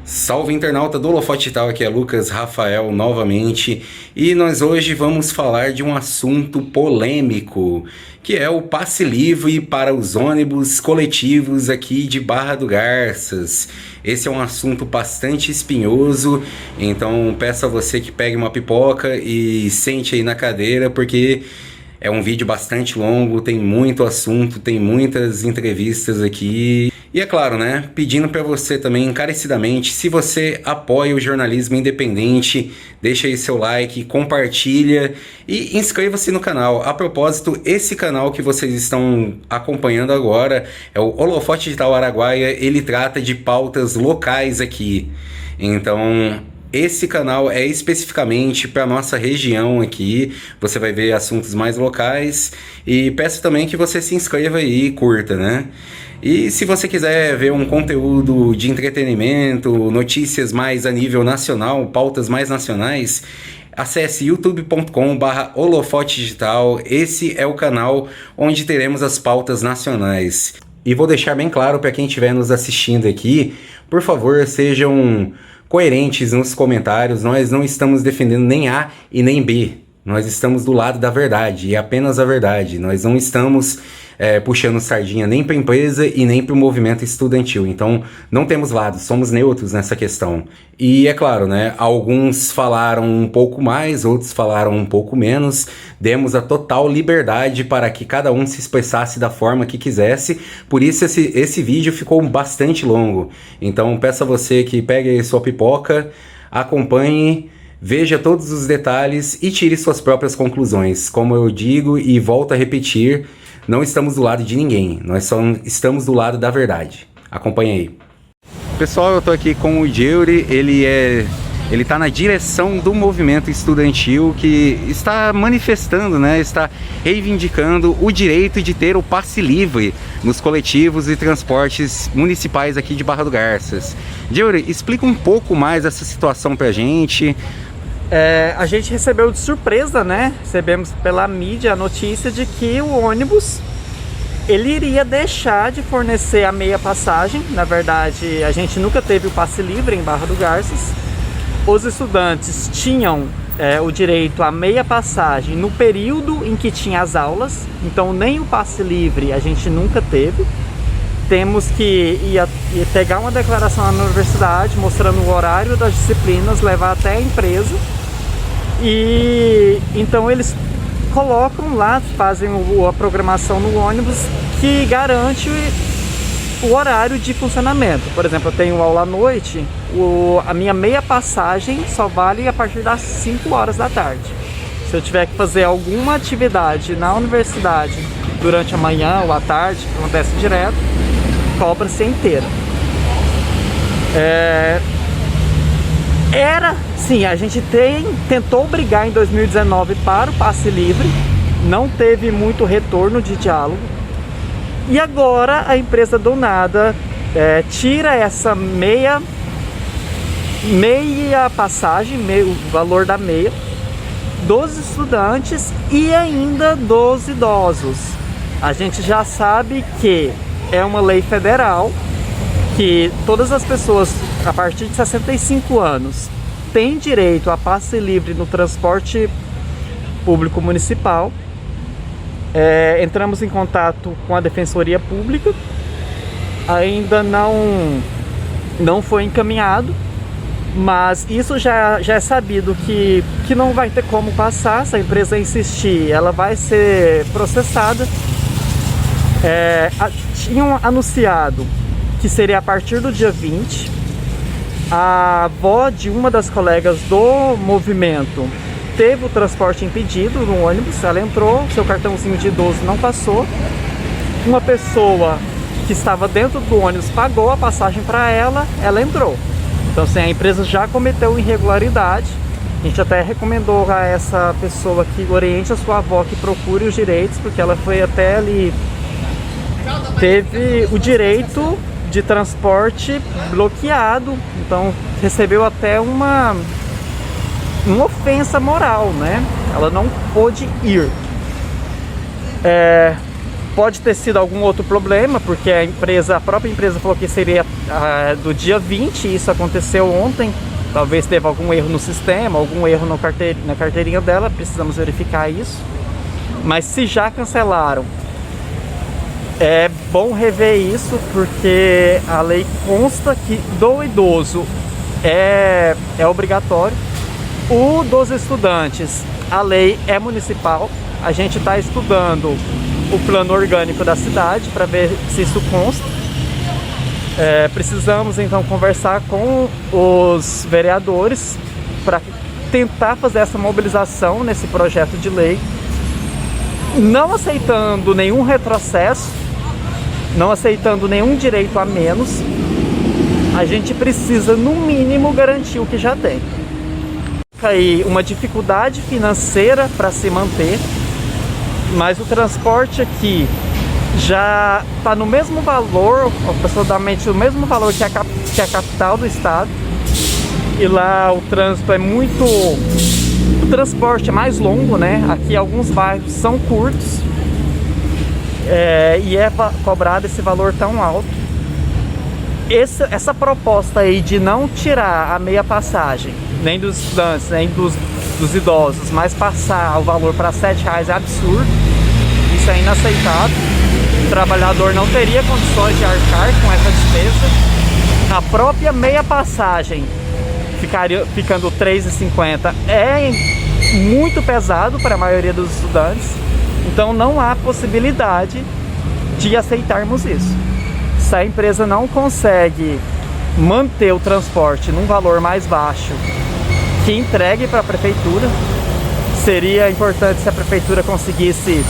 Salve internauta do Holofote Digital, aqui é Lucas Rafael novamente e nós hoje vamos falar de um assunto polêmico, que é o passe livre para os ônibus coletivos aqui de Barra do Garças. Esse é um assunto bastante espinhoso, então peço a você que pegue uma pipoca e sente aí na cadeira, porque é um vídeo bastante longo, tem muito assunto, tem muitas entrevistas aqui. E é claro, né, pedindo para você também encarecidamente, se você apoia o jornalismo independente, deixa aí seu like, compartilha e inscreva-se no canal. A propósito, esse canal que vocês estão acompanhando agora é o Holofote Digital Araguaia, ele trata de pautas locais aqui. Então, esse canal é especificamente para nossa região aqui, você vai ver assuntos mais locais e peço também que você se inscreva aí e curta, né? E se você quiser ver um conteúdo de entretenimento, notícias mais a nível nacional, pautas mais nacionais, acesse youtube.com/holofote digital, esse é o canal onde teremos as pautas nacionais. E vou deixar bem claro para quem estiver nos assistindo aqui, por favor, sejam coerentes nos comentários, nós não estamos defendendo nem A e nem B, nós estamos do lado da verdade, e apenas a verdade, nós não estamos puxando sardinha nem para a empresa e nem para o movimento estudantil, então não temos lados, somos neutros nessa questão. E é claro, né, alguns falaram um pouco mais, outros falaram um pouco menos, demos a total liberdade para que cada um se expressasse da forma que quisesse, por isso esse vídeo ficou bastante longo, então peço a você que pegue aí sua pipoca, acompanhe, veja todos os detalhes e tire suas próprias conclusões. Como eu digo e volto a repetir, não estamos do lado de ninguém, nós só estamos do lado da verdade. Acompanhe aí. Pessoal, eu tô aqui com o Jeuri, ele tá na direção do movimento estudantil que está manifestando, né, está reivindicando o direito de ter o passe livre nos coletivos e transportes municipais aqui de Barra do Garças. Jeuri, explica um pouco mais essa situação pra gente. A gente recebeu de surpresa, né? Recebemos pela mídia a notícia de que o ônibus ele iria deixar de fornecer a meia passagem. Na verdade, a gente nunca teve o passe livre em Barra do Garças. Os estudantes tinham o direito à meia passagem no período em que tinha as aulas, então nem o passe livre a gente nunca teve. Temos que ir pegar uma declaração na universidade mostrando o horário das disciplinas, levar até a empresa. E então eles colocam lá, fazem a programação no ônibus que garante o horário de funcionamento. Por exemplo, eu tenho aula à noite, a minha meia passagem só vale a partir das 5 horas da tarde. Se eu tiver que fazer alguma atividade na universidade durante a manhã ou à tarde, que acontece direto, cobra-se inteira. Sim, a gente tentou brigar em 2019 para o passe livre, não teve muito retorno de diálogo, e agora a empresa do nada tira essa meia passagem, o valor da meia, dos estudantes e ainda dos idosos. A gente já sabe que é uma lei federal que todas as pessoas a partir de 65 anos têm direito a passe livre no transporte público municipal. Entramos em contato com a Defensoria Pública, ainda não foi encaminhado, mas isso já é sabido que não vai ter como passar. Se a empresa insistir, ela vai ser processada. Tinham anunciado que seria a partir do dia 20. A avó de uma das colegas do movimento teve o transporte impedido no ônibus, ela entrou, seu cartãozinho de idoso não passou. Uma pessoa que estava dentro do ônibus pagou a passagem para ela, ela entrou. Então, assim, a empresa já cometeu irregularidade. A gente até recomendou a essa pessoa que oriente a sua avó que procure os direitos, porque uma foi até ali, teve o direito de transporte bloqueado, então recebeu até uma ofensa moral, né? Ela não pôde ir. Pode ter sido algum outro problema, porque a própria empresa falou que seria do dia 20, e isso aconteceu ontem. Talvez teve algum erro no sistema, algum erro na carteirinha dela, precisamos verificar isso. Mas se já cancelaram, é bom rever isso, porque a lei consta que do idoso é obrigatório. O dos estudantes, a lei é municipal. A gente está estudando o plano orgânico da cidade para ver se isso consta. Precisamos então conversar com os vereadores para tentar fazer essa mobilização nesse projeto de lei, não aceitando nenhum retrocesso, não aceitando nenhum direito a menos. A gente precisa, no mínimo, garantir o que já tem. Aí uma dificuldade financeira para se manter, mas o transporte aqui já está no mesmo valor, aproximadamente o mesmo valor que a capital do estado. E lá o trânsito é muito... O transporte é mais longo, né? Aqui alguns bairros são curtos, e é cobrado esse valor tão alto. Essa proposta aí de não tirar a meia passagem, nem dos estudantes, nem dos idosos, mas passar o valor para R$7 é absurdo. Isso é inaceitável. O trabalhador não teria condições de arcar com essa despesa. A própria meia passagem ficando R$3,50 é muito pesado para a maioria dos estudantes. Então não há possibilidade de aceitarmos isso. Se a empresa não consegue manter o transporte num valor mais baixo, que entregue para a prefeitura, seria importante se a prefeitura conseguisse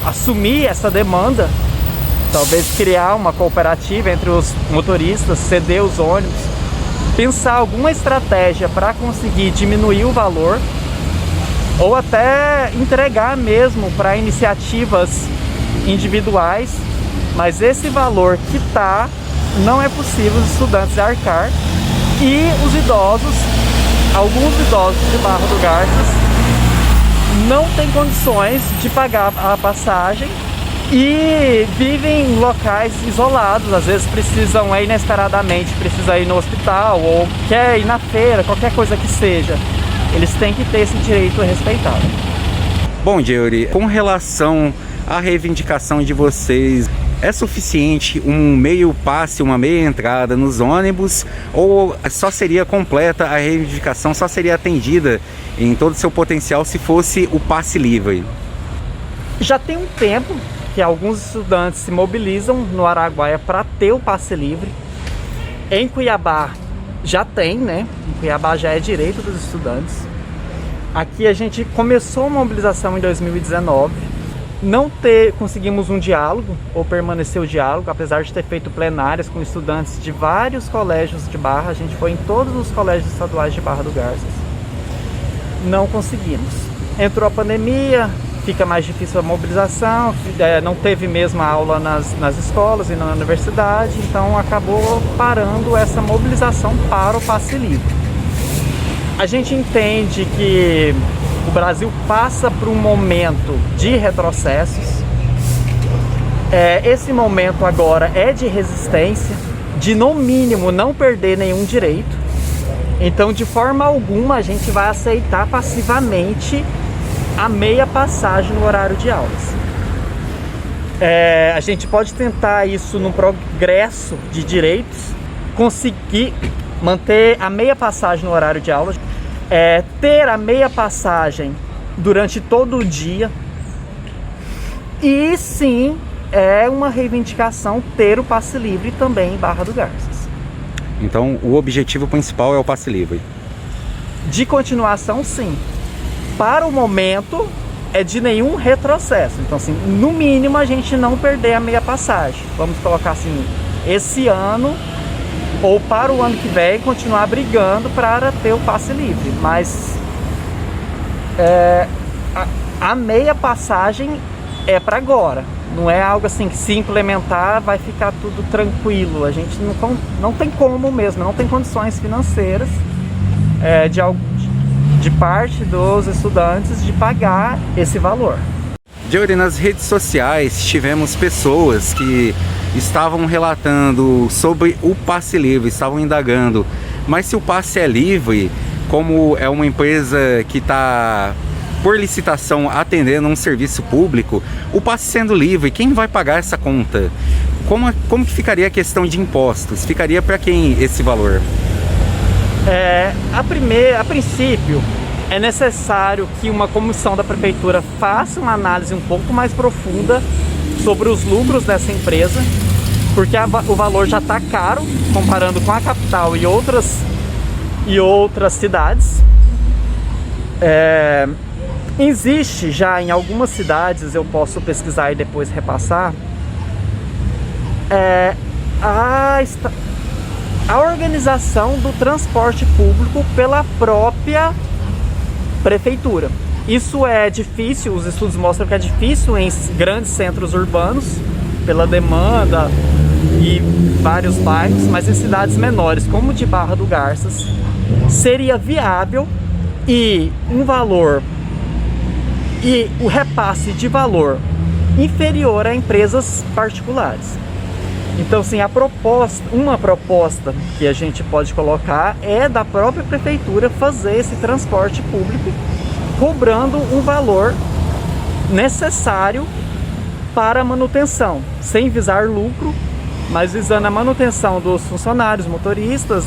assumir essa demanda, talvez criar uma cooperativa entre os motoristas, ceder os ônibus, pensar alguma estratégia para conseguir diminuir o valor, ou até entregar mesmo para iniciativas individuais. Mas esse valor que não é possível os estudantes arcar, e os idosos, alguns idosos de Barra do Garças, não têm condições de pagar a passagem e vivem em locais isolados. Às vezes precisam inesperadamente ir no hospital, ou quer ir na feira, qualquer coisa que seja. Eles têm que ter esse direito respeitado. Bom, Jerry, com relação à reivindicação de vocês, é suficiente um meio passe, uma meia entrada nos ônibus, ou só seria completa a reivindicação, só seria atendida em todo o seu potencial se fosse o passe livre? Já tem um tempo que alguns estudantes se mobilizam no Araguaia para ter o passe livre. Em Cuiabá já tem, né? Em Cuiabá já é direito dos estudantes. Aqui a gente começou a mobilização em 2019. Não conseguimos um diálogo, ou permanecer o diálogo, apesar de ter feito plenárias com estudantes de vários colégios de Barra. A gente foi em todos os colégios estaduais de Barra do Garças. Não conseguimos. Entrou a pandemia, fica mais difícil a mobilização, não teve mesmo aula nas escolas e na universidade, então acabou parando essa mobilização para o passe livre. A gente entende que o Brasil passa por um momento de retrocessos. Esse momento agora é de resistência, de no mínimo não perder nenhum direito. Então, de forma alguma, a gente vai aceitar passivamente a meia passagem no horário de aulas. A gente pode tentar isso no progresso de direitos, conseguir manter a meia passagem no horário de aulas, ter a meia passagem durante todo o dia. E sim, é uma reivindicação ter o passe livre também em Barra do Garças. Então o objetivo principal é o passe livre? De continuação, sim. Para o momento, é de nenhum retrocesso. Então, assim, no mínimo a gente não perder a meia passagem. Vamos colocar assim, esse ano ou para o ano que vem, continuar brigando para ter o passe livre. Mas a meia passagem é para agora. Não é algo assim que, se implementar, vai ficar tudo tranquilo. A gente não tem como mesmo, não tem condições financeiras de parte dos estudantes de pagar esse valor. Jory, nas redes sociais tivemos pessoas que estavam relatando sobre o passe livre, estavam indagando, mas se o passe é livre, como é uma empresa que está por licitação atendendo um serviço público, o passe sendo livre, quem vai pagar essa conta? Como que ficaria a questão de impostos? Ficaria para quem esse valor? A princípio, é necessário que uma comissão da prefeitura faça uma análise um pouco mais profunda sobre os lucros dessa empresa, porque o valor já está caro comparando com a capital e outras cidades. Existe já em algumas cidades, eu posso pesquisar e depois repassar, a organização do transporte público pela própria prefeitura. Isso é difícil, os estudos mostram que é difícil em grandes centros urbanos, pela demanda e vários bairros, mas em cidades menores, como de Barra do Garças, seria viável e um valor e o repasse de valor inferior a empresas particulares. Então, sim, uma proposta que a gente pode colocar é da própria prefeitura fazer esse transporte público, cobrando um valor necessário para a manutenção, sem visar lucro, mas visando a manutenção dos funcionários, motoristas,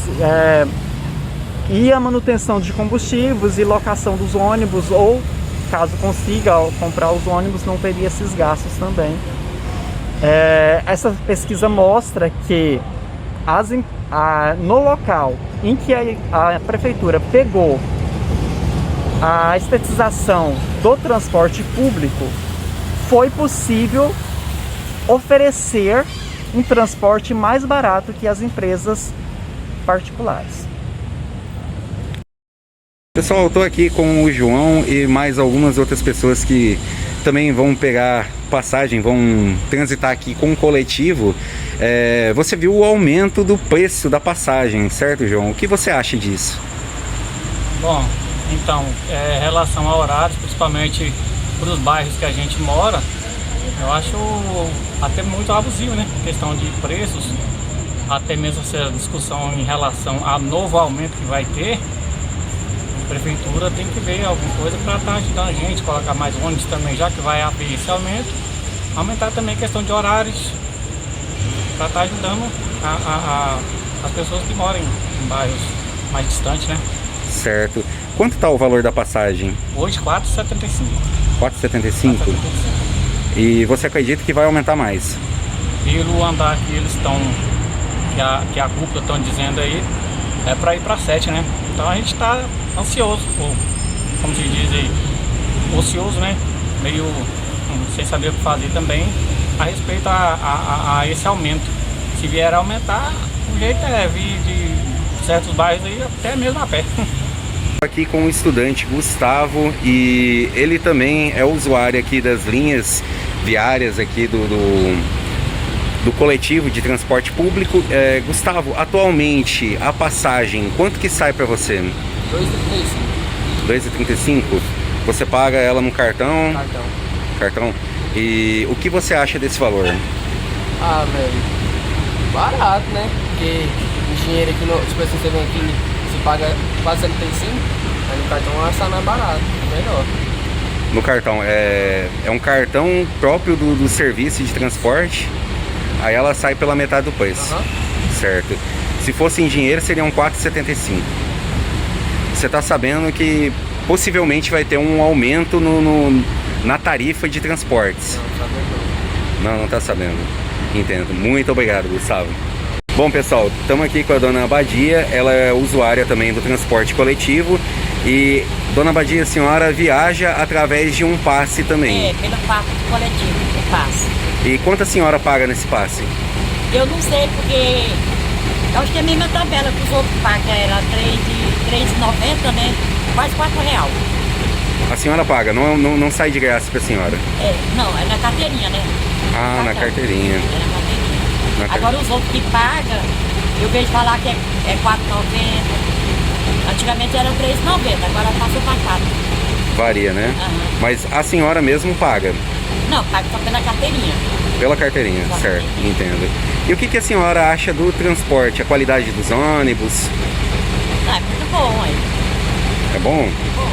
e a manutenção de combustíveis e locação dos ônibus, ou caso consiga comprar os ônibus, não teria esses gastos também. Essa pesquisa mostra que no local em que a prefeitura pegou a estetização do transporte público, foi possível oferecer um transporte mais barato que as empresas particulares. Pessoal, eu estou aqui com o João e mais algumas outras pessoas que também vão pegar passagem, vão transitar aqui com o coletivo. Você viu o aumento do preço da passagem, certo, João? O que você acha disso? Bom, então, em relação a horários, principalmente para os bairros que a gente mora, eu acho até muito abusivo, né? Questão de preços, até mesmo essa discussão em relação a novo aumento que vai ter. A prefeitura tem que ver alguma coisa para estar ajudando a gente, colocar mais ônibus também, já que vai haver esse aumento, aumentar também a questão de horários, para estar ajudando as pessoas que moram em bairros mais distantes, né? Certo. Quanto está o valor da passagem? Hoje, R$ 4,75. R$ 4,75? E você acredita que vai aumentar mais? Pelo andar que eles estão, que a cúpula estão dizendo aí, é para ir para 7, né? Então a gente está ansioso, como se diz aí, ocioso, né? Meio sem saber o que fazer também a respeito a esse aumento. Se vier a aumentar, o jeito é vir de certos bairros aí até mesmo a pé. Aqui com o estudante Gustavo, e ele também é usuário aqui das linhas viárias aqui do coletivo de transporte público. Gustavo, atualmente a passagem, quanto que sai para você? R$ 2,35. R$ 2,35? Você paga ela no cartão? Cartão. E o que você acha desse valor? Ah, velho, barato, né? Porque o dinheiro aqui, tipo assim, você vem aqui, você paga quase 75, aí no cartão vai estar mais barato, melhor. No cartão, é um cartão próprio do serviço de transporte, aí ela sai pela metade do preço. Certo. Se fosse em dinheiro, seriam R$ 4,75. Você está sabendo que possivelmente vai ter um aumento na tarifa de transportes? Não está sabendo. Entendo. Muito obrigado, Gustavo. Bom, pessoal, estamos aqui com a dona Abadia. Ela é usuária também do transporte coletivo. E, dona Abadia, a senhora viaja através de um passe também? Pelo passe coletivo, o passe. E quanto a senhora paga nesse passe? Eu não sei, porque eu acho que é a mesma tabela que os outros pagam, era R$3,90, né? Quase R$4. A senhora paga, não sai de graça para a senhora? Não, é na carteirinha, né? Ah, na carteirinha. É na carteirinha. Agora os outros que pagam, eu vejo falar que é R$4,90. Antigamente era R$3,90, agora passou para 4. Varia, né? Uhum. Mas a senhora mesmo paga? Não, pago só pela carteirinha. Pela carteirinha, Só certo, carteirinha. entendo. E o que a senhora acha do transporte, a qualidade dos ônibus? Ah, é muito bom aí. É bom? Bom.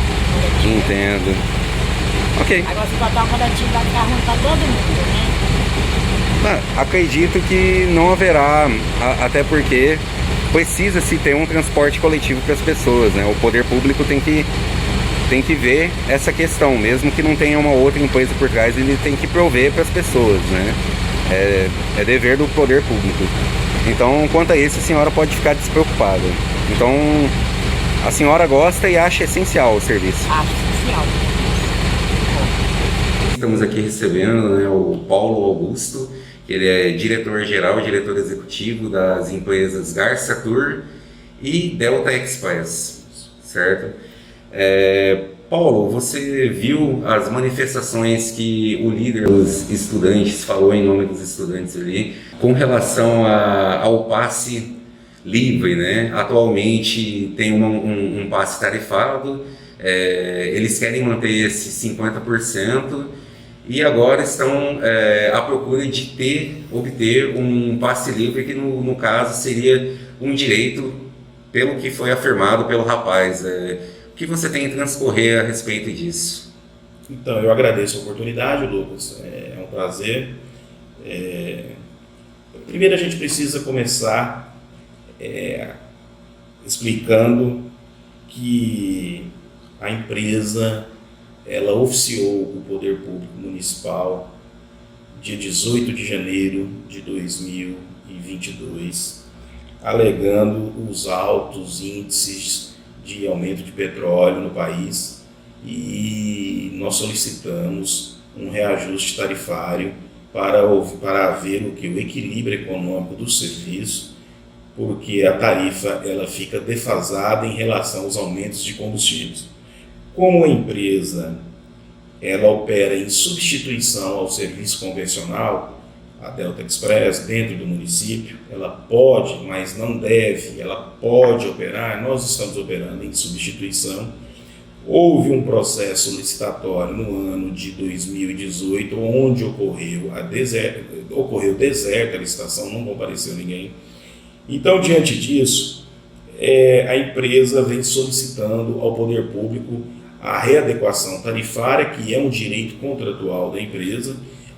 Entendo. Ok. Agora se botar um coletivo vai ficar ruim pra todo mundo, né? Acredito que não haverá, até porque precisa-se ter um transporte coletivo para as pessoas, né? O poder público tem que ver essa questão, mesmo que não tenha uma outra empresa por trás, ele tem que prover para as pessoas, né? É dever do poder público. Então, quanto a isso, a senhora pode ficar despreocupada. Então, a senhora gosta e acha essencial o serviço. Acho essencial. Estamos aqui recebendo, né, o Paulo Augusto, que ele é diretor-geral, diretor executivo das empresas Garça Tour e Delta Express, certo? Paulo, você viu as manifestações que o líder dos estudantes falou em nome dos estudantes ali com relação ao passe livre, né? Atualmente tem um passe tarifado, eles querem manter esse 50%. E agora estão à procura de obter um passe livre, que no caso seria um direito, pelo que foi afirmado pelo rapaz. O que você tem a transcorrer a respeito disso? Então, eu agradeço a oportunidade, Lucas. É um prazer. Primeiro, a gente precisa começar explicando que a empresa ela oficiou o Poder Público Municipal dia 18 de janeiro de 2022, alegando os altos índices de aumento de petróleo no país, e nós solicitamos um reajuste tarifário para haver o equilíbrio econômico do serviço, porque a tarifa ela fica defasada em relação aos aumentos de combustíveis. Como a empresa ela opera em substituição ao serviço convencional, a Delta Express, dentro do município, ela pode, mas não deve, ela pode operar, nós estamos operando em substituição. Houve um processo licitatório no ano de 2018, onde ocorreu deserto a licitação, não compareceu ninguém. Então, diante disso, a empresa vem solicitando ao poder público a readequação tarifária, que é um direito contratual da empresa,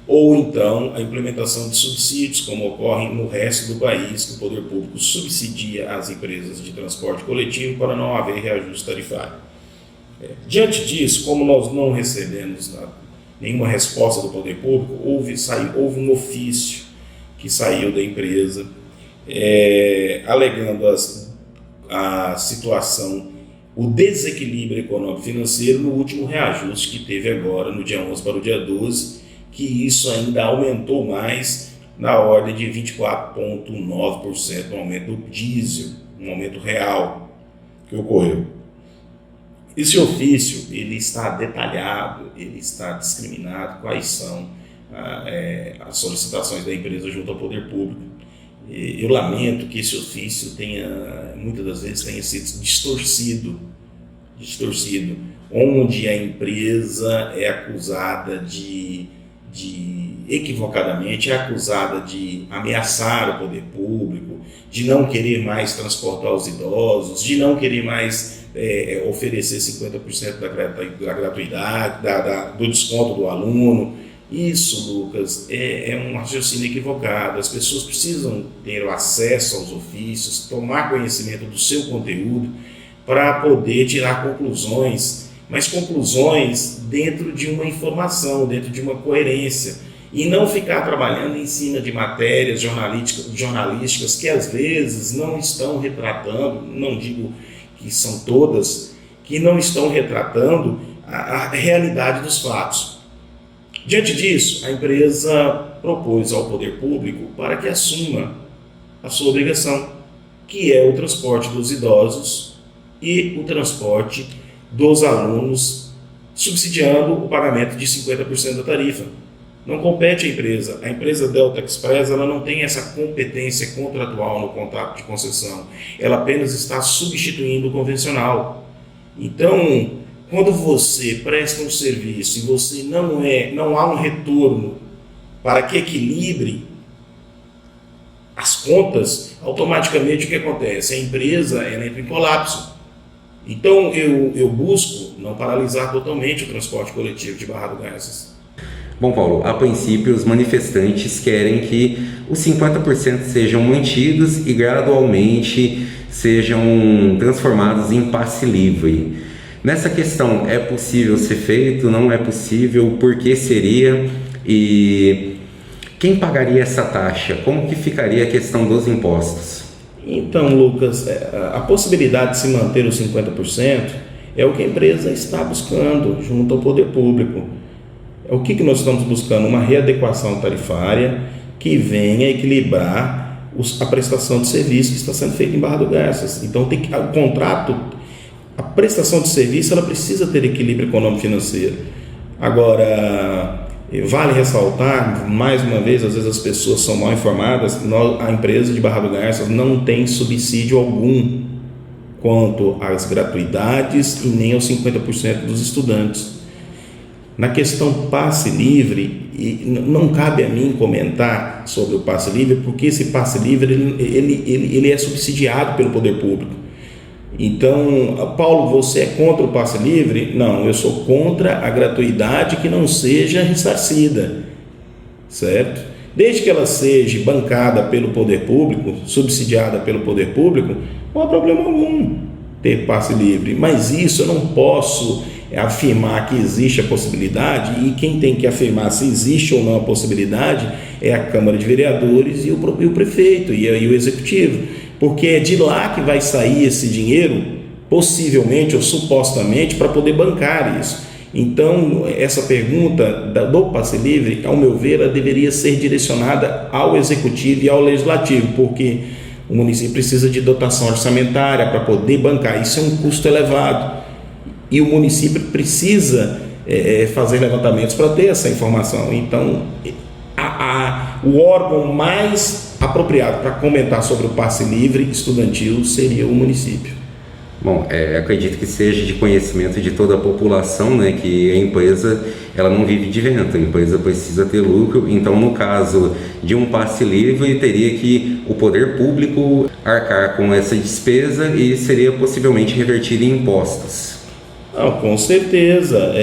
ou então a implementação de subsídios, como ocorre no resto do país, que o poder público subsidia as empresas de transporte coletivo para não haver reajuste tarifário. Diante disso, como nós não recebemos nenhuma resposta do poder público, houve um ofício que saiu da empresa, alegando a situação, o desequilíbrio econômico-financeiro no último reajuste que teve agora, no dia 11 para o dia 12, que isso ainda aumentou mais, na ordem de 24,9% no aumento do diesel, um aumento real que ocorreu. Esse ofício ele está detalhado, ele está discriminado quais são as solicitações da empresa junto ao poder público. Eu lamento que esse ofício muitas das vezes tenha sido distorcido, onde a empresa é acusada equivocadamente é acusada de ameaçar o poder público, de não querer mais transportar os idosos, de não querer mais oferecer 50% da gratuidade, do desconto do aluno. Isso, Lucas, é um raciocínio equivocado. As pessoas precisam ter acesso aos ofícios, tomar conhecimento do seu conteúdo para poder tirar conclusões, mas conclusões dentro de uma informação, dentro de uma coerência, e não ficar trabalhando em cima de matérias jornalísticas que às vezes não estão retratando, não digo que são todas, que não estão retratando a realidade dos fatos. Diante disso, a empresa propôs ao poder público para que assuma a sua obrigação, que é o transporte dos idosos e o transporte dos alunos, subsidiando o pagamento de 50% da tarifa. Não compete à empresa. A empresa Delta Express ela não tem essa competência contratual no contrato de concessão. Ela apenas está substituindo o convencional. Então, quando você presta um serviço e você não há um retorno para que equilibre as contas, automaticamente o que acontece? A empresa ela entra em colapso. Então eu busco não paralisar totalmente o transporte coletivo de Barra do Garças. Bom, Paulo, a princípio os manifestantes querem que os 50% sejam mantidos e gradualmente sejam transformados em passe livre. Nessa questão, é possível ser feito? Não é possível? Por que seria? E quem pagaria essa taxa? Como que ficaria a questão dos impostos? Então, Lucas, a possibilidade de se manter os 50% é o que a empresa está buscando junto ao poder público. O que nós estamos buscando? Uma readequação tarifária que venha equilibrar a prestação de serviço que está sendo feita em Barra do Garças. Então, o contrato, a prestação de serviço, ela precisa ter equilíbrio econômico-financeiro. Agora, vale ressaltar, mais uma vez, às vezes as pessoas são mal informadas, a empresa de Barra do Garças não tem subsídio algum quanto às gratuidades e nem aos 50% dos estudantes. Na questão passe livre, não cabe a mim comentar sobre o passe livre, porque esse passe livre ele é subsidiado pelo poder público. Então, Paulo, você é contra o passe livre? Não, eu sou contra a gratuidade que não seja ressarcida, certo? Desde que ela seja bancada pelo poder público, subsidiada pelo poder público, não há problema algum ter passe livre. Mas isso eu não posso afirmar que existe a possibilidade, e quem tem que afirmar se existe ou não a possibilidade é a Câmara de Vereadores e o prefeito e o Executivo, porque é de lá que vai sair esse dinheiro, possivelmente ou supostamente, para poder bancar isso. Então, essa pergunta do passe livre, ao meu ver, ela deveria ser direcionada ao Executivo e ao Legislativo, porque o município precisa de dotação orçamentária para poder bancar, isso é um custo elevado. E o município precisa fazer levantamentos para ter essa informação. Então, o órgão mais apropriado para comentar sobre o passe livre estudantil seria o município. Bom, acredito que seja de conhecimento de toda a população, né, que a empresa ela não vive de venda, a empresa precisa ter lucro. Então, no caso de um passe livre, teria que o poder público arcar com essa despesa e seria possivelmente revertido em impostos. Não, com certeza,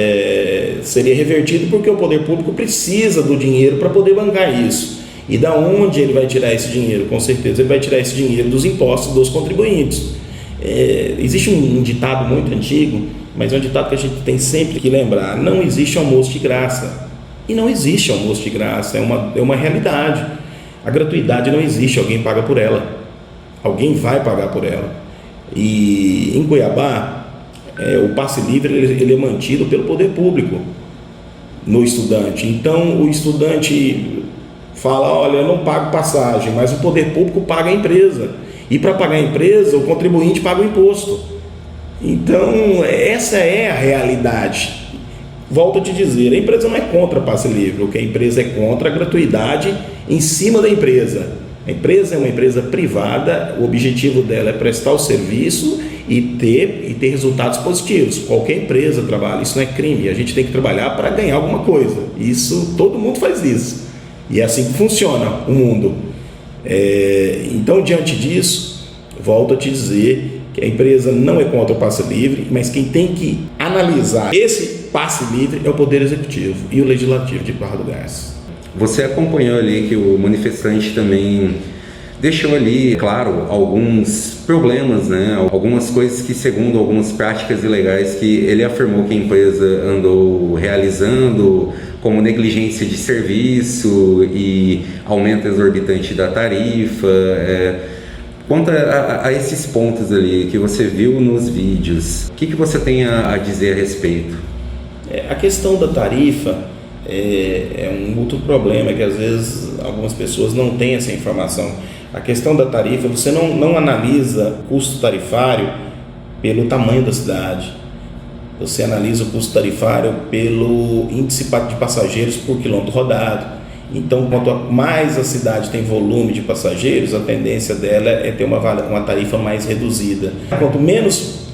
seria revertido porque o poder público precisa do dinheiro para poder bancar isso. E da onde ele vai tirar esse dinheiro? Com certeza ele vai tirar esse dinheiro dos impostos dos contribuintes. Existe um ditado muito antigo, mas é um ditado que a gente tem sempre que lembrar: não existe almoço de graça. E não existe almoço de graça, é uma realidade. A gratuidade não existe, alguém paga por ela, alguém vai pagar por ela. E em Cuiabá, o passe livre ele é mantido pelo poder público no estudante. Então o estudante fala: olha, eu não pago passagem, mas o poder público paga a empresa, e para pagar a empresa o contribuinte paga o imposto. Então essa é a realidade. Volto a te dizer, a empresa não é contra passe livre, o que a empresa é contra a gratuidade em cima da empresa. A empresa é uma empresa privada, o objetivo dela é prestar o serviço e ter resultados positivos. Qualquer empresa trabalha, isso não é crime, a gente tem que trabalhar para ganhar alguma coisa. Isso, todo mundo faz isso. E é assim que funciona o mundo. Então, diante disso, volto a te dizer que a empresa não é contra o passe livre, mas quem tem que analisar esse passe livre é o Poder Executivo e o Legislativo de Barra do Garças. Você acompanhou ali que o manifestante também deixou ali, claro, alguns problemas, né? Algumas coisas que, segundo algumas práticas ilegais que ele afirmou que a empresa andou realizando, como negligência de serviço e aumento exorbitante da tarifa. Quanto a esses pontos ali que você viu nos vídeos, o que você tem a dizer a respeito? A questão da tarifa é um outro problema, que às vezes algumas pessoas não têm essa informação. A questão da tarifa, você não analisa o custo tarifário pelo tamanho da cidade, você analisa o custo tarifário pelo índice de passageiros por quilômetro rodado. Então, quanto mais a cidade tem volume de passageiros, a tendência dela é ter uma tarifa mais reduzida. Quanto menos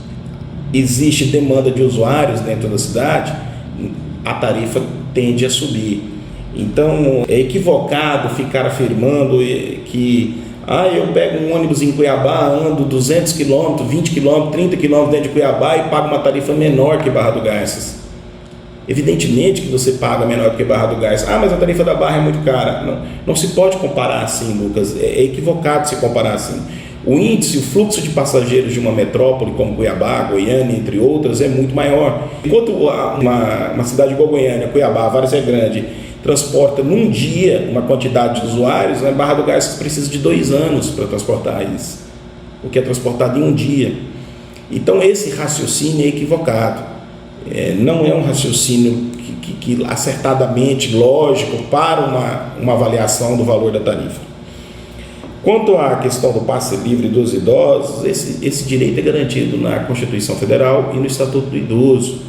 existe demanda de usuários dentro da cidade, a tarifa tende a subir. Então é equivocado ficar afirmando que eu pego um ônibus em Cuiabá, ando 200 km, 20 km, 30 km dentro de Cuiabá e pago uma tarifa menor que Barra do Garças. Evidentemente que você paga menor que Barra do Garças. Mas a tarifa da Barra é muito cara. Não se pode comparar assim, Lucas. É equivocado se comparar assim. O índice, o fluxo de passageiros de uma metrópole como Cuiabá, Goiânia, entre outras, é muito maior. Enquanto uma cidade igual Goiânia, Cuiabá, Várzea Grande, transporta num dia uma quantidade de usuários, né? Barra do Garças precisa de 2 anos para transportar isso, o que é transportado em um dia. Então esse raciocínio é equivocado. Não é um raciocínio que acertadamente lógico para uma avaliação do valor da tarifa. Quanto à questão do passe livre dos idosos, esse direito é garantido na Constituição Federal e no Estatuto do Idoso.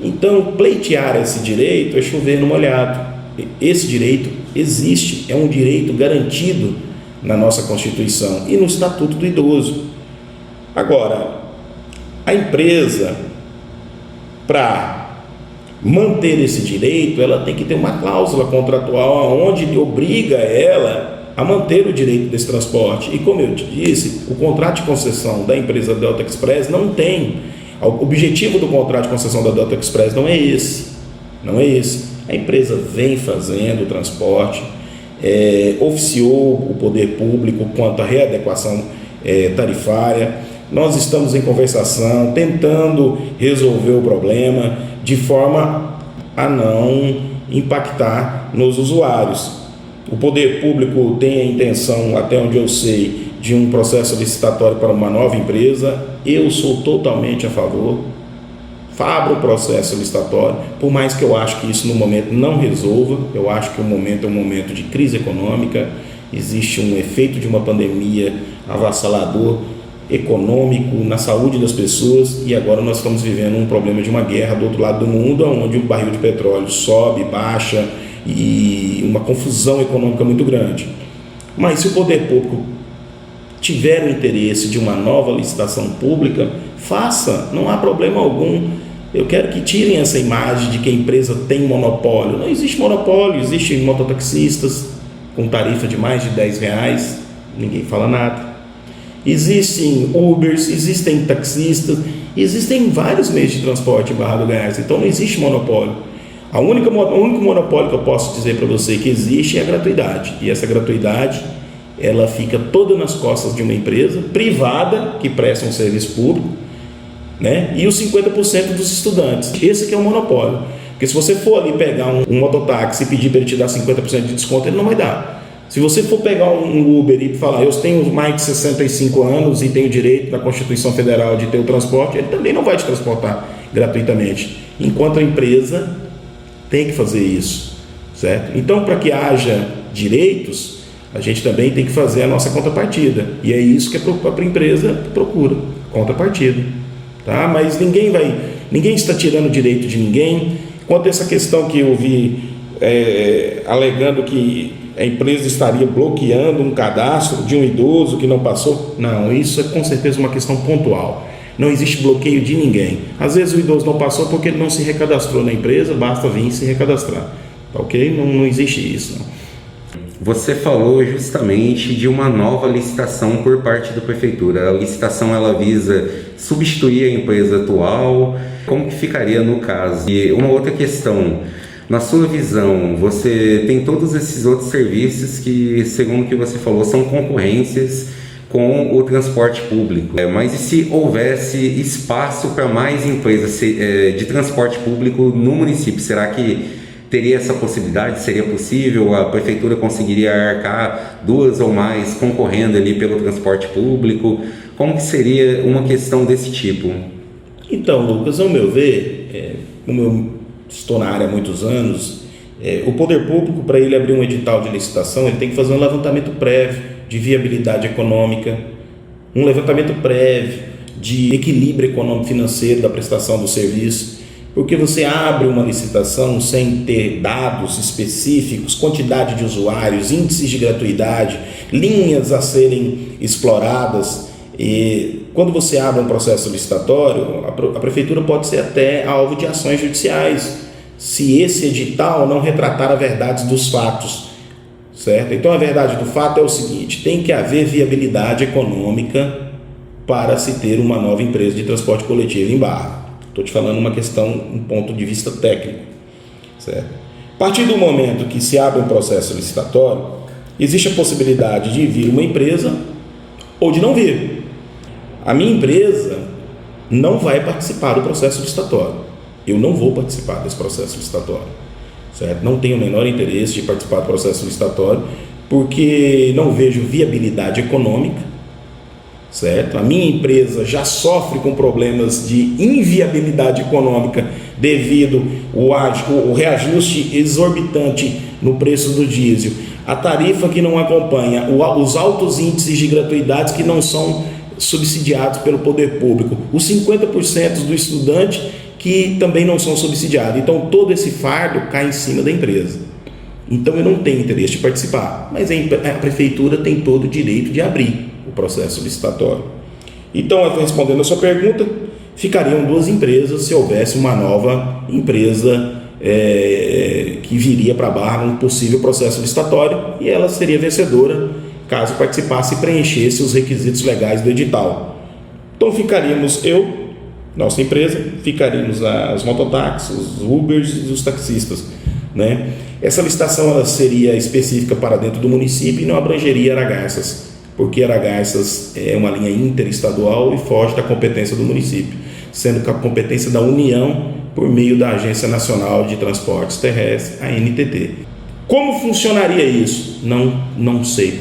Então, pleitear esse direito é chover no molhado. Esse direito existe, é um direito garantido na nossa Constituição e no Estatuto do Idoso. Agora, a empresa, para manter esse direito, ela tem que ter uma cláusula contratual onde obriga ela a manter o direito desse transporte. E como eu te disse, o contrato de concessão da empresa Delta Express não tem. O objetivo do contrato de concessão da Delta Express não é esse. Não é esse. A empresa vem fazendo o transporte, oficiou o poder público quanto à readequação tarifária. Nós estamos em conversação, tentando resolver o problema de forma a não impactar nos usuários. O poder público tem a intenção, até onde eu sei, de um processo licitatório para uma nova empresa. Eu sou totalmente a favor. Abra o processo licitatório, por mais que eu acho que isso no momento não resolva. Eu acho que o momento é um momento de crise econômica, existe um efeito de uma pandemia avassalador econômico na saúde das pessoas, e agora nós estamos vivendo um problema de uma guerra do outro lado do mundo, onde o barril de petróleo sobe, baixa, e uma confusão econômica muito grande. Mas se o poder público tiver o interesse de uma nova licitação pública, faça, não há problema algum. Eu quero que tirem essa imagem de que a empresa tem monopólio. Não existe monopólio, existem mototaxistas com tarifa de mais de R$10, ninguém fala nada. Existem Ubers, existem taxistas, existem vários meios de transporte em Barra do Garças, então não existe monopólio. O único monopólio que eu posso dizer para você que existe é a gratuidade, e essa gratuidade ela fica toda nas costas de uma empresa privada que presta um serviço público, né? E os 50% dos estudantes. Esse que é o monopólio, porque se você for ali pegar um mototáxi e pedir para ele te dar 50% de desconto, ele não vai dar. Se você for pegar um Uber e falar, eu tenho mais de 65 anos e tenho direito na Constituição Federal de ter o transporte, ele também não vai te transportar gratuitamente, enquanto a empresa tem que fazer isso, certo? Então, para que haja direitos, a gente também tem que fazer a nossa contrapartida, e é isso que a empresa procura, contrapartida, tá? Mas ninguém está tirando direito de ninguém. Quanto a essa questão que eu vi alegando que a empresa estaria bloqueando um cadastro de um idoso que não passou, não, isso é com certeza uma questão pontual. Não existe bloqueio de ninguém. Às vezes o idoso não passou porque ele não se recadastrou na empresa, basta vir se recadastrar, tá ok? Não existe isso, não. Você falou justamente de uma nova licitação por parte da prefeitura. A licitação ela visa substituir a empresa atual. Como que ficaria no caso? E uma outra questão, na sua visão, você tem todos esses outros serviços que, segundo o que você falou, são concorrências com o transporte público. Mas e se houvesse espaço para mais empresas de transporte público no município? Será que teria essa possibilidade? Seria possível? A prefeitura conseguiria arcar 2 ou mais concorrendo ali pelo transporte público? Como que seria uma questão desse tipo? Então, Lucas, ao meu ver, como eu estou na área há muitos anos, o poder público, para ele abrir um edital de licitação, ele tem que fazer um levantamento prévio de viabilidade econômica, um levantamento prévio de equilíbrio econômico-financeiro da prestação do serviço, porque você abre uma licitação sem ter dados específicos, quantidade de usuários, índices de gratuidade, linhas a serem exploradas, E quando você abre um processo licitatório, a prefeitura pode ser até alvo de ações judiciais, se esse edital não retratar a verdade dos fatos, certo? Então a verdade do fato é o seguinte: tem que haver viabilidade econômica para se ter uma nova empresa de transporte coletivo em Barra. Estou te falando uma questão, um ponto de vista técnico, certo? A partir do momento que se abre um processo licitatório, existe a possibilidade de vir uma empresa ou de não vir. A minha empresa não vai participar do processo licitatório. Eu não vou participar desse processo licitatório, certo? Não tenho o menor interesse de participar do processo licitatório, porque não vejo viabilidade econômica, certo? A minha empresa já sofre com problemas de inviabilidade econômica devido ao reajuste exorbitante no preço do diesel, a tarifa que não acompanha, os altos índices de gratuidades que não são subsidiados pelo poder público, os 50% do estudante que também não são subsidiados. Então todo esse fardo cai em cima da empresa. Então eu não tenho interesse de participar, mas a prefeitura tem todo o direito de abrir o processo licitatório. Então, respondendo a sua pergunta, ficariam 2 empresas se houvesse uma nova empresa que viria para Barra num possível processo licitatório, e ela seria vencedora caso participasse e preenchesse os requisitos legais do edital. Então ficaríamos nossa empresa, ficaríamos as mototáxis, os Ubers e os taxistas, né? Essa licitação ela seria específica para dentro do município e não abrangeria Aragarças, porque Aragarças é uma linha interestadual e foge da competência do município, sendo que a competência da União por meio da Agência Nacional de Transportes Terrestres, a ANTT. Como funcionaria isso? Não sei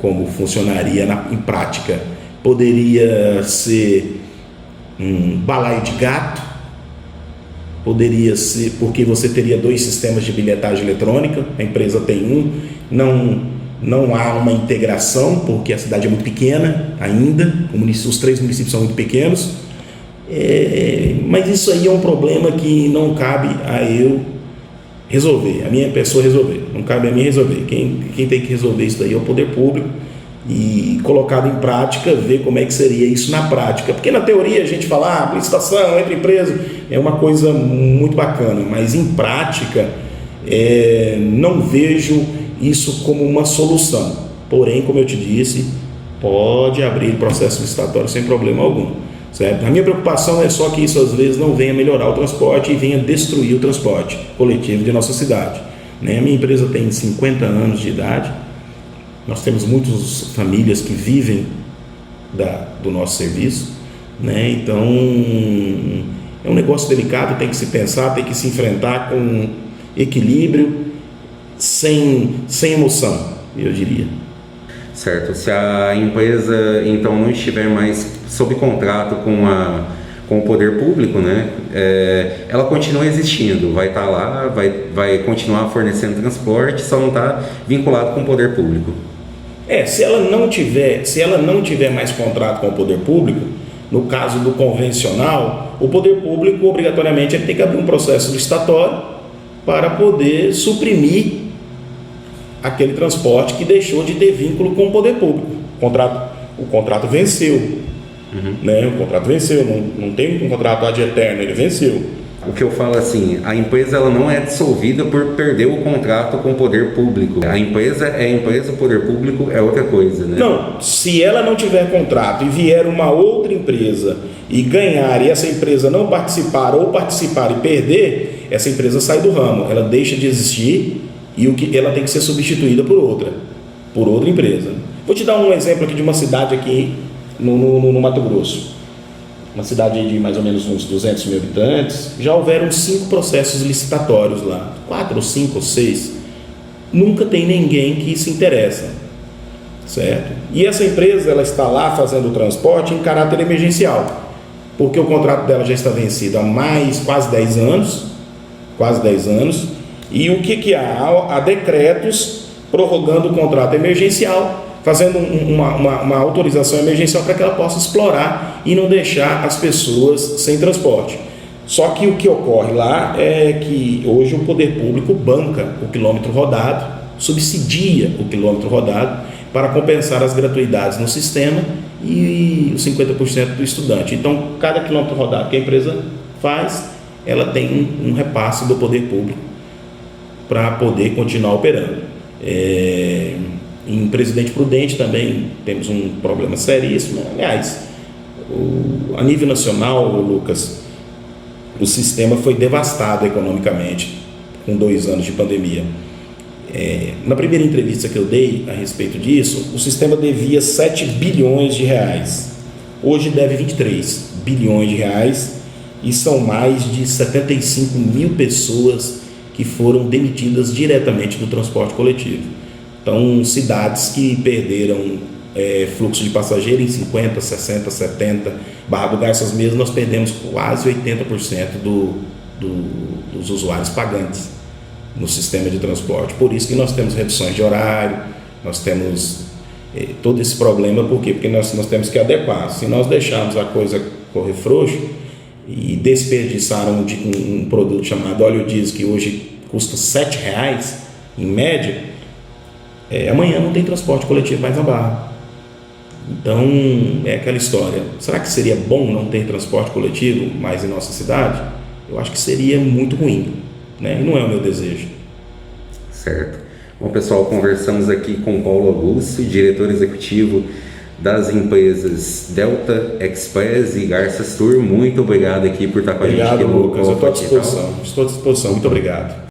como funcionaria em prática. Poderia ser um balaio de gato, poderia ser porque você teria 2 sistemas de bilhetagem eletrônica, a empresa tem um, não há uma integração, porque a cidade é muito pequena ainda, os 3 municípios são muito pequenos, mas isso aí é um problema que não cabe a eu resolver, a minha pessoa resolver, não cabe a mim resolver. Quem tem que resolver isso daí é o poder público, e colocado em prática, ver como é que seria isso na prática, porque na teoria a gente fala, licitação entre empresas é uma coisa muito bacana, mas em prática não vejo isso como uma solução. Porém, como eu te disse, pode abrir processo licitatório sem problema algum, certo? A minha preocupação é só que isso às vezes não venha melhorar o transporte e venha destruir o transporte coletivo de nossa cidade, né? A minha empresa tem 50 anos de idade, nós temos muitas famílias que vivem do nosso serviço, né? Então é um negócio delicado, tem que se pensar, tem que se enfrentar com equilíbrio, sem emoção, eu diria. Certo. Se a empresa então não estiver mais sob contrato com o poder público, né, ela continua existindo, vai estar lá, vai continuar fornecendo transporte, só não está vinculado com o poder público. Se ela não tiver mais contrato com o poder público, no caso do convencional, o poder público obrigatoriamente tem que abrir um processo licitatório para poder suprimir aquele transporte que deixou de ter vínculo com o poder público. O contrato venceu, né? O contrato venceu, não tem um contrato ad eterno, ele venceu. O que eu falo assim, a empresa ela não é dissolvida por perder o contrato com o poder público. A empresa é a empresa, o poder público é outra coisa, né? Não, se ela não tiver contrato e vier uma outra empresa e ganhar, e essa empresa não participar ou participar e perder, essa empresa sai do ramo, ela deixa de existir e ela tem que ser substituída por outra empresa. Vou te dar um exemplo aqui de uma cidade aqui no Mato Grosso. Uma cidade de mais ou menos uns 200 mil habitantes, já houveram 5 processos licitatórios lá, 4 ou 5 ou 6, nunca tem ninguém que se interessa, certo? E essa empresa, ela está lá fazendo o transporte em caráter emergencial, porque o contrato dela já está vencido há quase 10 anos, e o que há? Há decretos prorrogando o contrato emergencial, fazendo uma autorização emergencial para que ela possa explorar e não deixar as pessoas sem transporte. Só que o que ocorre lá é que hoje o poder público banca o quilômetro rodado, subsidia o quilômetro rodado para compensar as gratuidades no sistema e os 50% do estudante. Então, cada quilômetro rodado que a empresa faz, ela tem um repasse do poder público para poder continuar operando. Em Presidente Prudente também temos um problema seríssimo. Aliás, a nível nacional, Lucas, o sistema foi devastado economicamente com 2 anos de pandemia. Na primeira entrevista que eu dei a respeito disso, o sistema devia 7 bilhões de reais. Hoje deve 23 bilhões de reais e são mais de 75 mil pessoas que foram demitidas diretamente do transporte coletivo. Então, cidades que perderam fluxo de passageiro em 50, 60, 70, Barra do Garças mesmo, nós perdemos quase 80% dos usuários pagantes no sistema de transporte. Por isso que nós temos reduções de horário, nós temos todo esse problema. Por quê? Porque nós temos que adequar. Se nós deixarmos a coisa correr frouxo e desperdiçaram um produto chamado óleo diesel, que hoje custa R$7 em média, amanhã não tem transporte coletivo mais na Barra. Então, é aquela história. Será que seria bom não ter transporte coletivo mais em nossa cidade? Eu acho que seria muito ruim, né? E não é o meu desejo. Certo. Bom, pessoal, conversamos aqui com Paulo Augusto, diretor executivo das empresas Delta Express e Garças Tour. Muito obrigado aqui por estar com a gente aqui no Lucas. Eu estou à disposição. Muito obrigado.